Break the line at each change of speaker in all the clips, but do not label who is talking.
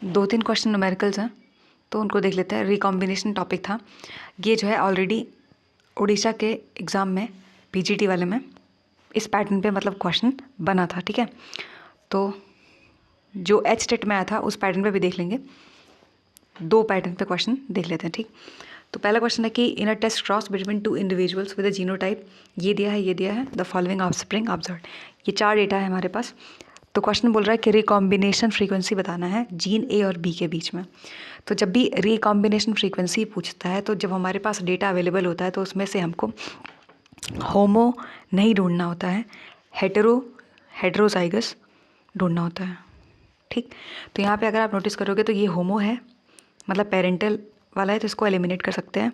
2-3 question numericals हैं तो उनको देख लेते हैं। रिकॉम्बिनेशन टॉपिक था ये, जो है ऑलरेडी उड़ीसा के एग्ज़ाम में पीजीटी वाले में इस पैटर्न पे मतलब क्वेश्चन बना था। ठीक है, तो जो एच टेट में आया था उस पैटर्न पे भी देख लेंगे। 2 पैटर्न पे क्वेश्चन देख लेते हैं। ठीक, तो पहला क्वेश्चन है कि in a test cross between 2 individuals with a genotype, ये दिया है, ये दिया है, द फॉलोइंग ऑफस्प्रिंग ऑब्जर्व्ड। ये 4 डेटा है हमारे पास। तो क्वेश्चन बोल रहा है कि रिकॉम्बिनेशन फ्रीक्वेंसी बताना है जीन ए और बी के बीच में। तो जब भी रिकॉम्बिनेशन फ्रीक्वेंसी पूछता है तो जब हमारे पास डेटा अवेलेबल होता है तो उसमें से हमको होमो नहीं ढूंढना होता है, हेटेरोजाइगस ढूंढना होता है। ठीक, तो यहाँ पे अगर आप नोटिस करोगे तो ये होमो है, मतलब पेरेंटल वाला है तो इसको एलिमिनेट कर सकते हैं।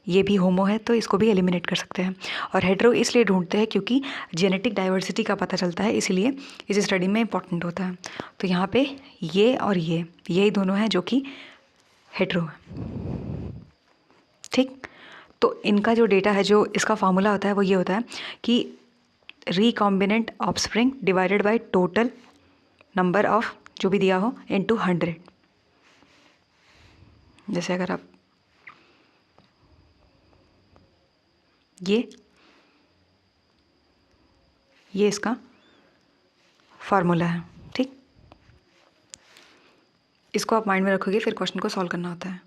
ये भी होमो है तो इसको भी एलिमिनेट कर सकते हैं। और हेटेरो इसलिए ढूंढते हैं क्योंकि जेनेटिक डाइवर्सिटी का पता चलता है, इसीलिए इस स्टडी में इंपॉर्टेंट होता है। तो यहाँ पे ये और ये यही दोनों हैं जो कि हेटेरो है। ठीक, तो इनका जो डेटा है, जो इसका फार्मूला होता है वो ये होता है कि recombinant offspring divided by total number of जो भी दिया हो इनटू 100। जैसे अगर आप ये इसका फार्मूला है। ठीक, इसको आप माइंड में रखोगे, फिर क्वेश्चन को सॉल्व करना होता है।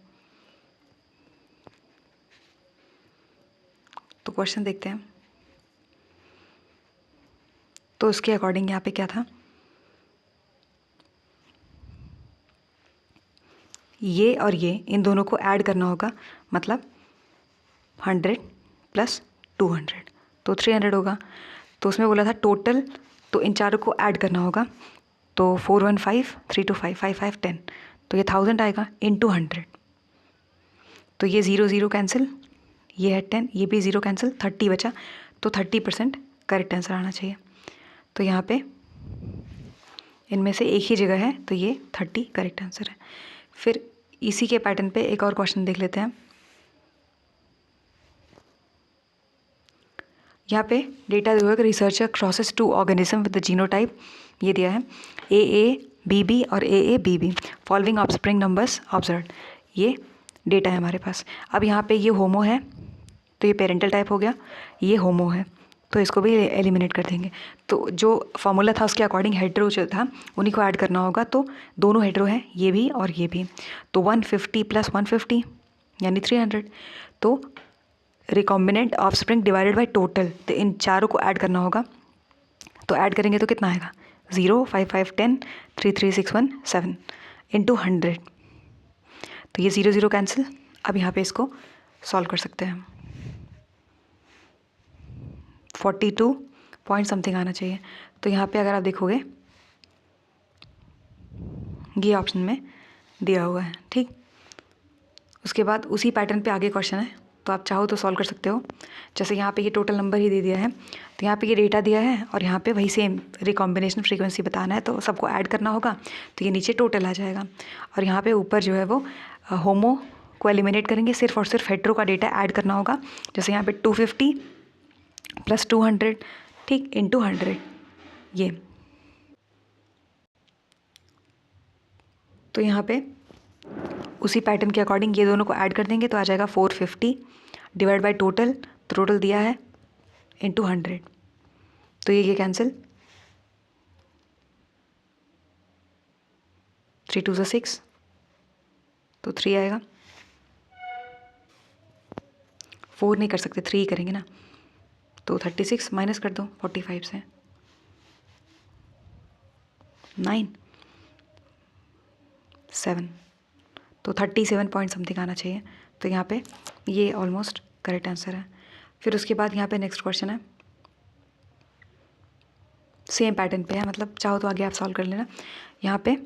तो क्वेश्चन देखते हैं। तो उसके अकॉर्डिंग यहाँ पे क्या था, ये और ये इन दोनों को ऐड करना होगा, मतलब 100 प्लस 200 तो 300 होगा। तो उसमें बोला था टोटल, तो इन चारों को ऐड करना होगा। तो 415 325 55 10, तो ये 1000 आएगा इंटू 100। तो ये 0 0 कैंसिल, ये है 10, ये भी 0 कैंसिल, 30 बचा। तो 30% करेक्ट आंसर आना चाहिए। तो यहाँ पे इनमें से एक ही जगह है तो ये 30 करेक्ट आंसर है। फिर इसी के पैटर्न पे एक और क्वेश्चन देख लेते हैं। यहाँ पे डेटा दिया है कि researcher crosses 2 organism with the genotype, ये दिया है AABB और AABB, following offspring numbers observed. ये डेटा है हमारे पास। अब यहाँ पे ये होमो है तो ये पेरेंटल टाइप हो गया, ये होमो है तो इसको भी एलिमिनेट कर देंगे। तो जो फॉर्मूला था उसके अकॉर्डिंग हेटेरो जो था उन्हीं को ऐड करना होगा। तो दोनों हेटेरो हैं, ये भी और ये भी। तो 150 प्लस 150 यानी 300। तो recombinant offspring divided by total, तो इन चारों को ऐड करना होगा। तो ऐड करेंगे तो कितना आएगा, 0 5 5 10 3 3 6 1 7 इंटू 100। तो ये 0 0 कैंसिल। अब यहाँ पे इसको सॉल्व कर सकते हैं। 42 पॉइंट समथिंग आना चाहिए। तो यहाँ पे अगर आप देखोगे ये ऑप्शन में दिया हुआ है। ठीक, उसके बाद उसी पैटर्न पे आगे क्वेश्चन है, तो आप चाहो तो सॉल्व कर सकते हो। जैसे यहाँ पे ये टोटल नंबर ही दे दिया है, तो यहाँ पे ये डेटा दिया है और यहाँ पे वही सेम रिकॉम्बिनेशन फ्रीक्वेंसी बताना है, तो सबको ऐड करना होगा। तो ये नीचे टोटल आ जाएगा और यहाँ पे ऊपर जो है वो होमो को एलिमिनेट करेंगे, सिर्फ और सिर्फ हेटेरो का डेटा ऐड करना होगा। जैसे यहाँ पे 250 प्लस 200, ठीक, इंटू 100 ये। तो यहाँ पे उसी पैटर्न के अकॉर्डिंग ये दोनों को ऐड कर देंगे तो आ जाएगा 450 डिवाइड बाय टोटल, तो टोटल दिया है इंटू 100। तो ये कैंसिल, 3 2 6, तो 3 आएगा। 4 नहीं कर सकते, 3 ही करेंगे ना। तो 36 माइनस कर दो 45 से, 9 7, तो 37 पॉइंट समथिंग आना चाहिए। तो यहाँ पे ये ऑलमोस्ट करेक्ट आंसर है। फिर उसके बाद यहाँ पे नेक्स्ट क्वेश्चन है, सेम पैटर्न पे है, मतलब चाहो तो आगे आप सॉल्व कर लेना। यहाँ पे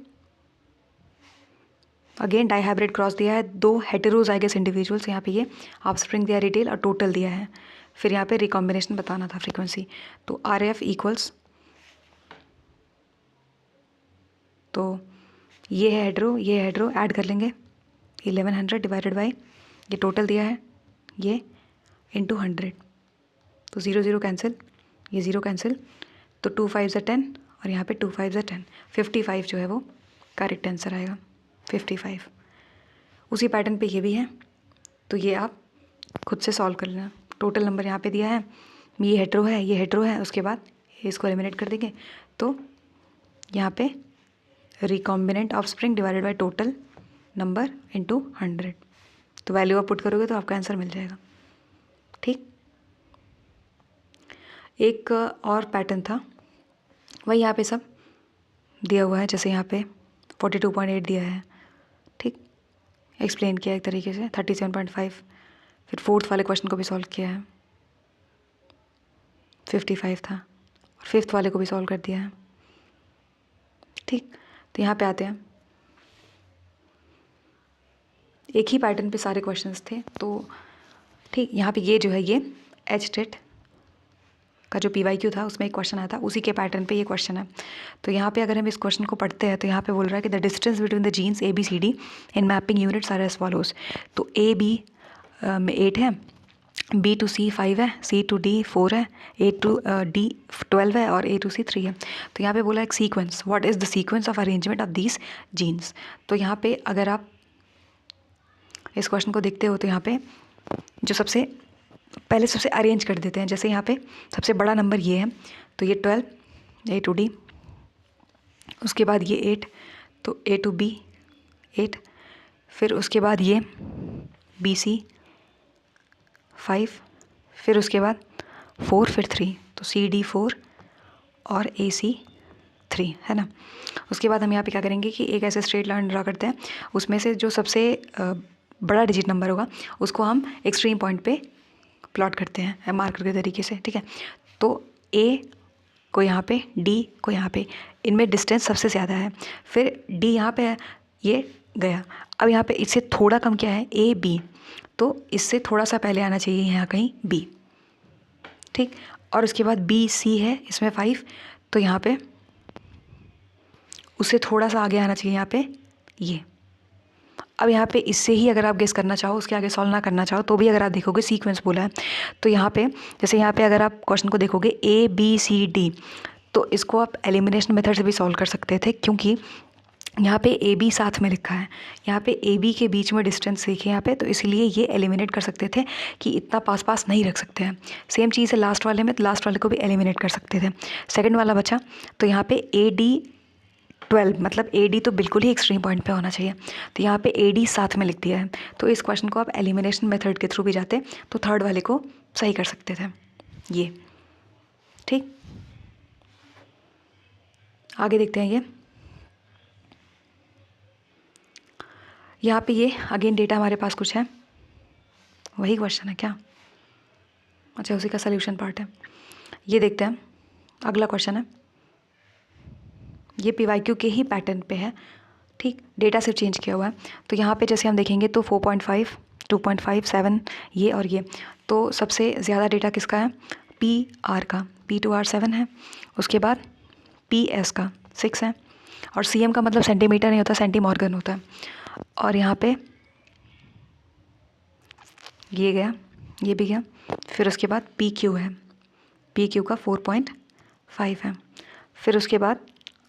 अगेन डाइहाइब्रिड क्रॉस दिया है, 2 हेटेरोजाइगस इंडिविजुअल्स। यहाँ पे ये ऑफस्प्रिंग दिया, रिटेल और टोटल दिया है। फिर यहाँ पे रिकॉम्बिनेशन बताना था फ्रीक्वेंसी, तो RF इक्वल्स, तो ये है हेटेरो, ये हेटेरो, ऐड कर लेंगे 1100 डिवाइडेड बाई ये टोटल दिया है ये इंटू 100। तो 0 0 कैंसिल, ये 0 कैंसिल, तो 2 5 10 और यहाँ पे 2 5 10, 55 जो है वो करेक्ट आंसर आएगा। 55। उसी पैटर्न पे ये भी है, तो ये आप खुद से सॉल्व कर लेना। टोटल नंबर यहाँ पे दिया है, ये हेट्रो है, ये हेट्रो है, उसके बाद इसको एलिमिनेट कर देंगे तो यहाँ पे recombinant offspring divided by total number into 100, तो वैल्यू आप पुट करोगे तो आपका आंसर मिल जाएगा। ठीक, एक और पैटर्न था, वही यहाँ पे सब दिया हुआ है, जैसे यहाँ पे 42.8 दिया है, ठीक, एक्सप्लेन किया एक तरीके से, 37.5, फिर फोर्थ वाले क्वेश्चन को भी सॉल्व किया है, 55 था, और फिफ्थ वाले को भी सॉल्व कर दिया है। ठीक, तो यहाँ पे आते हैं, एक ही पैटर्न पे सारे क्वेश्चंस थे, तो ठीक, यहाँ पे ये जो है ये एच टेट का जो PYQ था उसमें एक क्वेश्चन आया था, उसी के पैटर्न पे ये क्वेश्चन है। तो यहाँ पे अगर हम इस क्वेश्चन को पढ़ते हैं तो यहाँ पे बोल रहा है कि the distance between the genes ABCD in mapping units are as follows. तो AB में 8 है, B to C 5 है, C to D 4 है, A to D 12 है और A to C 3 है। तो यहाँ पे बोला एक sequence, what is the sequence of arrangement of these genes. तो यहाँ पे अगर आप इस क्वेश्चन को देखते हो तो यहाँ पे जो सबसे पहले सबसे अरेंज कर देते हैं, जैसे यहाँ पे सबसे बड़ा नंबर ये है, तो ये 12, A to D, उसके बाद ये 8, तो A to B 8, फिर उसके बाद ये BC 5, फिर उसके बाद 4, फिर 3, तो CD 4 और AC 3 है ना। उसके बाद हम यहाँ पे क्या करेंगे कि एक ऐसे स्ट्रेट लाइन ड्रा करते हैं, उसमें से जो सबसे बड़ा डिजिट नंबर होगा उसको हम एक्सट्रीम पॉइंट पे प्लॉट करते हैं मार्कर के तरीके से, ठीक है। तो A को यहाँ पे, D को यहाँ पे, इनमें डिस्टेंस सबसे ज़्यादा है, फिर D यहाँ पे है, ये गया। अब यहाँ पे इससे थोड़ा कम क्या है, AB, तो इससे थोड़ा सा पहले आना चाहिए यहाँ कहीं B, ठीक। और उसके बाद BC है, इसमें 5, तो यहाँ पे उससे थोड़ा सा आगे आना चाहिए यहाँ पे ये। अब यहाँ पे इससे ही अगर आप गेस करना चाहो, उसके आगे सॉल्व ना करना चाहो, तो भी अगर आप देखोगे सीक्वेंस बोला है, तो यहाँ पे जैसे यहाँ पे अगर आप क्वेश्चन को देखोगे ABCD, तो इसको आप एलिमिनेशन मेथड से भी सॉल्व कर सकते थे, क्योंकि यहाँ पे AB साथ में लिखा है, यहाँ पे AB के बीच में डिस्टेंस देखिए यहाँ पे, तो इसलिए ये एलिमिनेट कर सकते थे कि इतना पास पास नहीं रख सकते हैं। सेम चीज़ है लास्ट वाले में, तो लास्ट वाले को भी एलिमिनेट कर सकते थे। सेकेंड वाला बचा, तो यहाँ पे AD 12, मतलब AD तो बिल्कुल ही एक्सट्रीम पॉइंट पे होना चाहिए, तो यहाँ पे AD साथ में लिख दिया है। तो इस क्वेश्चन को आप एलिमिनेशन मेथड के थ्रू भी जाते तो थर्ड वाले को सही कर सकते थे ये, ठीक। आगे देखते हैं, ये यहाँ पे ये अगेन डेटा हमारे पास कुछ है, वही क्वेश्चन है क्या, अच्छा उसी का सल्यूशन पार्ट है। ये देखते हैं, अगला क्वेश्चन है, ये PYQ के ही पैटर्न पे है, ठीक, डेटा सिर्फ चेंज किया हुआ है। तो यहाँ पे जैसे हम देखेंगे तो 4.5, 2.5, 7 ये और ये, तो सबसे ज़्यादा डेटा किसका है, PR का, P2R 7 है, उसके बाद PS का 6 है, और CM का मतलब सेंटीमीटर नहीं होता, सेंटीमॉर्गन होता है। और यहाँ पे ये गया, ये भी गया, फिर उसके बाद PQ है, PQ का 4.5 है, फिर उसके बाद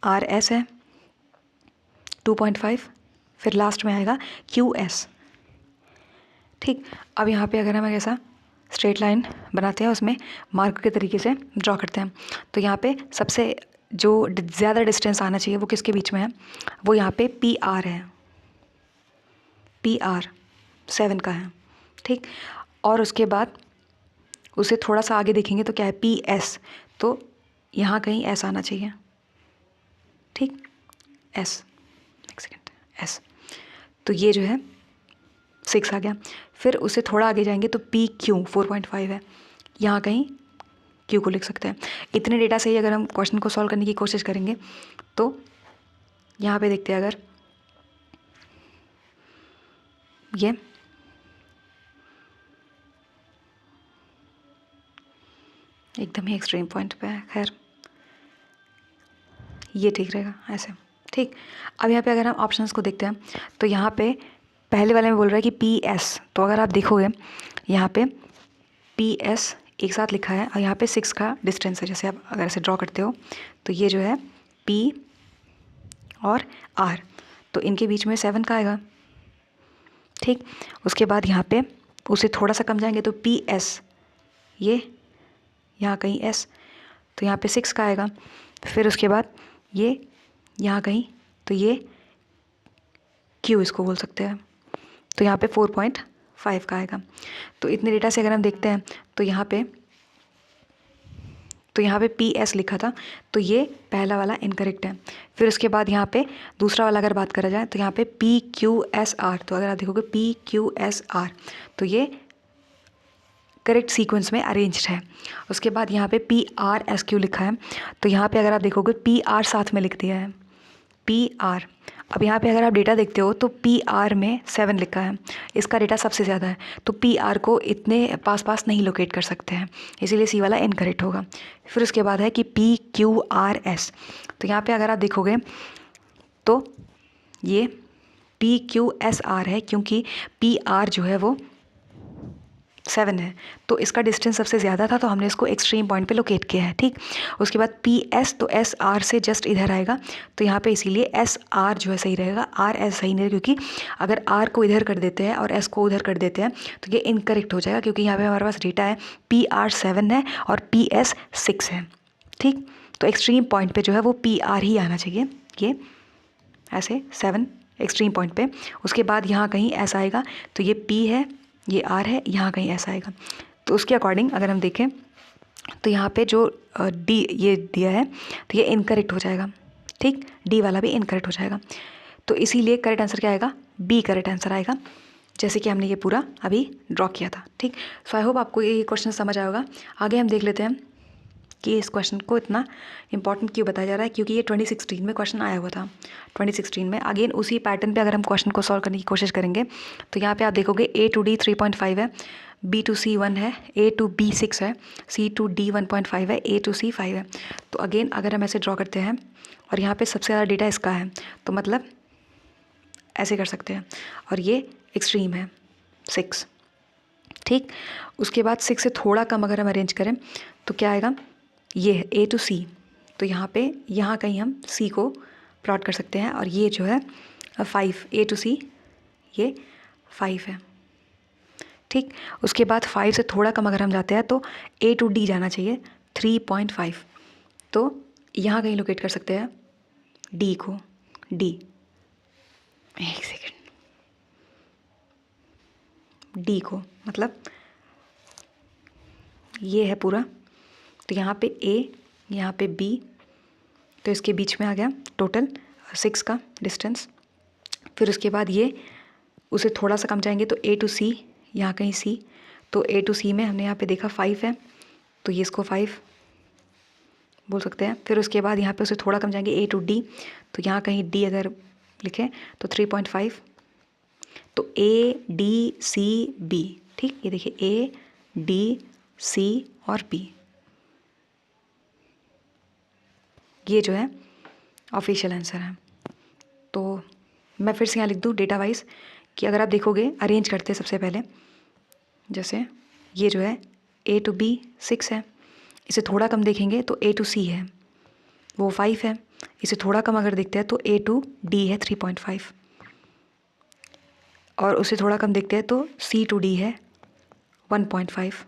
RS है 2.5, फिर लास्ट में आएगा QS, ठीक। अब यहाँ पे अगर हम ऐसा स्ट्रेट लाइन बनाते हैं, उसमें मार्क के तरीके से ड्रॉ करते हैं, तो यहाँ पे सबसे जो ज़्यादा डिस्टेंस आना चाहिए वो किसके बीच में है, वो यहाँ पे PR है, PR 7 का है, ठीक। और उसके बाद उसे थोड़ा सा आगे देखेंगे तो क्या है, PS, तो यहाँ कहीं S आना चाहिए, ठीक, S, एक सेकेंड, S, तो ये जो है 6 आ गया। फिर उससे थोड़ा आगे जाएंगे तो PQ 4.5 है, यहाँ कहीं Q को लिख सकते हैं। इतने डेटा से ही अगर हम क्वेश्चन को सॉल्व करने की कोशिश करेंगे तो यहाँ पे देखते हैं, अगर ये एकदम ही एक्सट्रीम पॉइंट पे है, खैर ये ठीक रहेगा ऐसे, ठीक। अब यहाँ पे अगर हम ऑप्शंस को देखते हैं तो यहाँ पे पहले वाले में बोल रहा है कि PS, तो अगर आप देखोगे यहाँ पे PS एक साथ लिखा है और यहाँ पे 6 का डिस्टेंस है, जैसे आप अगर ऐसे ड्रॉ करते हो तो ये जो है P और R, तो इनके बीच में 7 का आएगा, ठीक। उसके बाद यहाँ पे उसे थोड़ा सा कम जाएंगे तो पी एस, ये यहाँ कहीं एस, तो यहाँ पे 6 का आएगा। फिर उसके बाद ये यहाँ कहीं, तो ये क्यू इसको बोल सकते हैं, तो यहाँ पे 4.5 का आएगा। तो इतने डेटा से अगर हम देखते हैं तो यहाँ पे पी एस लिखा था, तो ये पहला वाला इनकरेक्ट है। फिर उसके बाद यहाँ पे दूसरा वाला अगर बात करा जाए तो यहाँ पे पी क्यू एस आर, तो अगर आप देखोगे पी क्यू एस आर, तो ये करेक्ट सीक्वेंस में अरेंज्ड है। उसके बाद यहाँ पे पी आर एस क्यू लिखा है, तो यहाँ पे अगर आप देखोगे पी आर साथ में लिख दिया है, पी आर। अब यहाँ पे अगर आप डेटा देखते हो तो पी आर में 7 लिखा है, इसका डेटा सबसे ज़्यादा है, तो पी आर को इतने पास पास नहीं लोकेट कर सकते हैं, इसीलिए सी वाला इनकरेक्ट होगा। फिर उसके बाद है कि पी क्यू आर एस, तो यहाँ पे अगर आप देखोगे तो ये पी क्यू एस आर है, क्योंकि पी आर जो है वो 7 है, तो इसका डिस्टेंस सबसे ज़्यादा था, तो हमने इसको एक्सट्रीम पॉइंट पे लोकेट किया है, ठीक। उसके बाद पी एस, तो एस आर से जस्ट इधर आएगा, तो यहाँ पे इसीलिए एस आर जो है सही रहेगा, आर एस सही नहीं, क्योंकि अगर आर को इधर कर देते हैं और एस को उधर कर देते हैं तो ये इनकरेक्ट हो जाएगा, क्योंकि यहाँ पे हमारे पास डेटा है पी आर 7 है और पी एस 6 है, ठीक। तो एक्सट्रीम पॉइंट पर जो है वो पी आर ही आना चाहिए, ये ऐसे 7 एक्सट्रीम पॉइंट पे। उसके बाद यहाँ कहीं ऐसा आएगा, तो ये पी है, ये आर है, यहाँ कहीं ऐसा आएगा। तो उसके अकॉर्डिंग अगर हम देखें तो यहाँ पे जो डी ये दिया है, तो ये इनकरेक्ट हो जाएगा, ठीक। डी वाला भी इनकरेक्ट हो जाएगा, तो इसीलिए करेक्ट आंसर क्या आएगा, बी करेक्ट आंसर आएगा, जैसे कि हमने ये पूरा अभी ड्रॉ किया था, ठीक। सो आई होप आपको ये क्वेश्चन समझ आया होगा। आगे हम देख लेते हैं कि इस क्वेश्चन को इतना इंपॉर्टेंट क्यों बताया जा रहा है, क्योंकि ये 2016 में क्वेश्चन आया हुआ था। 2016 में अगेन उसी पैटर्न पे अगर हम क्वेश्चन को सॉल्व करने की कोशिश करेंगे तो यहाँ पे आप देखोगे ए टू डी 3.5 है, बी टू सी 1 है, ए टू बी 6 है, सी टू डी 1.5 है, ए टू सी 5 है। तो अगेन अगर हम ऐसे ड्रॉ करते हैं और यहाँ पर सबसे ज़्यादा डेटा इसका है, तो मतलब ऐसे कर सकते हैं, और ये एक्सट्रीम है 6, ठीक। उसके बाद 6 से थोड़ा कम अगर हम अरेंज करें तो क्या आएगा, ये है ए टू सी, तो यहाँ कहीं हम सी को प्लॉट कर सकते हैं, और ये जो है 5, ए टू सी ये 5 है, ठीक। उसके बाद 5 से थोड़ा कम अगर हम जाते हैं तो ए टू डी जाना चाहिए 3.5, तो यहाँ कहीं लोकेट कर सकते हैं डी को, डी, एक सेकेंड, डी को मतलब ये है पूरा, तो यहाँ पे ए, यहाँ पे बी, तो इसके बीच में आ गया टोटल 6 का डिस्टेंस। फिर उसके बाद ये उसे थोड़ा सा कम जाएंगे तो ए टू सी, यहाँ कहीं सी, तो ए टू सी में हमने यहाँ पे देखा 5 है, तो ये इसको 5 बोल सकते हैं। फिर उसके बाद यहाँ पे उसे थोड़ा कम जाएंगे ए टू डी, तो यहाँ कहीं डी अगर लिखें तो 3.5, तो ए डी सी बी, ठीक। ये देखिए ए डी सी और बी, ये जो है ऑफिशियल आंसर है। तो मैं फिर से यहाँ लिख दूँ डेटा वाइज कि अगर आप देखोगे अरेंज करते हैं सबसे पहले, जैसे ये जो है ए टू बी 6 है, इसे थोड़ा कम देखेंगे तो ए टू सी है वो 5 है, इसे थोड़ा कम अगर देखते हैं तो ए टू डी है 3.5, और उसे थोड़ा कम देखते हैं तो सी टू डी है 1.5,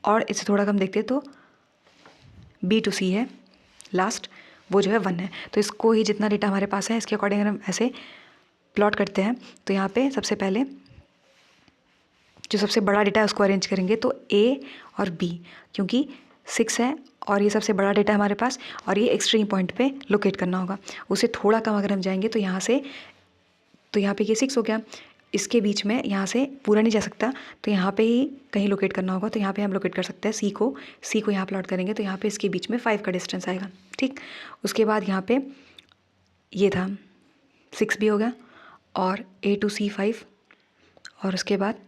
और इसे थोड़ा कम देखते हैं तो बी टू सी है लास्ट, वो जो है 1 है। तो इसको ही जितना डेटा हमारे पास है इसके अकॉर्डिंग अगर हम ऐसे प्लॉट करते हैं तो यहाँ पे सबसे पहले जो सबसे बड़ा डेटा है उसको अरेंज करेंगे, तो ए और बी, क्योंकि 6 है और ये सबसे बड़ा डेटा है हमारे पास, और ये एक्सट्रीम पॉइंट पे लोकेट करना होगा। उसे थोड़ा कम अगर हम जाएंगे तो यहाँ से, तो यहाँ पे ये 6 हो गया, इसके बीच में यहाँ से पूरा नहीं जा सकता, तो यहाँ पे ही कहीं लोकेट करना होगा, तो यहाँ पे हम लोकेट कर सकते हैं सी को यहाँ प्लॉट करेंगे तो यहाँ पे इसके बीच में 5 का डिस्टेंस आएगा, ठीक। उसके बाद यहाँ पे ये था 6 भी हो गया, और ए टू सी 5, और उसके बाद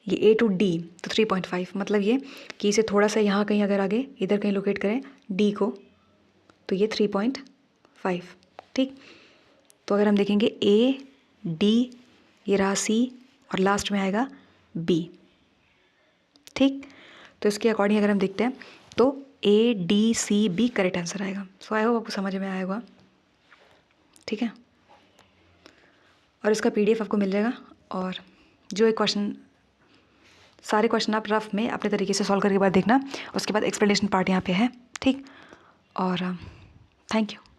ये ए टू डी तो 3.5, मतलब ये कि इसे थोड़ा सा यहाँ कहीं अगर आगे इधर कहीं लोकेट करें डी को, तो ये 3.5, ठीक। तो अगर हम देखेंगे ए डी, ये रहा सी, और लास्ट में आएगा बी, ठीक। तो इसके अकॉर्डिंग अगर हम देखते हैं तो A D C B correct answer आएगा। सो आई होप आपको समझ में आया होगा। ठीक है। और इसका PDF आपको मिल जाएगा, और जो एक क्वेश्चन, सारे क्वेश्चन आप रफ में अपने तरीके से सॉल्व करके बाद देखना, उसके बाद एक्सप्लेनेशन पार्ट यहाँ पे है, ठीक। और थैंक यू।